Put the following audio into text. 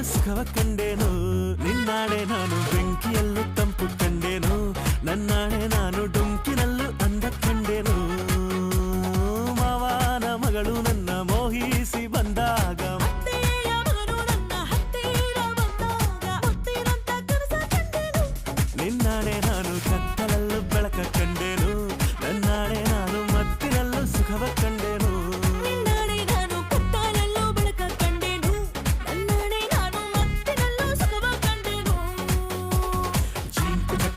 ಸುಖವ ಕಂಡೇನು ನಿನ್ನಾಣೆ ನಾನು ಬೆಂಕಿಯಲ್ಲೂ ತಂಪು ಕಂಡೇನು ನನ್ನಾಣೆ ನಾನು ಡುಂಕಿನಲ್ಲೂ ಅಂದ ಕಂಡೇನು ಮಾವನ ಮಗಳು ನನ್ನ ಮೋಹಿಸಿ ಬಂದಾಗ ನಿನ್ನಾಣೆ ನಾನು ಕತ್ತಲ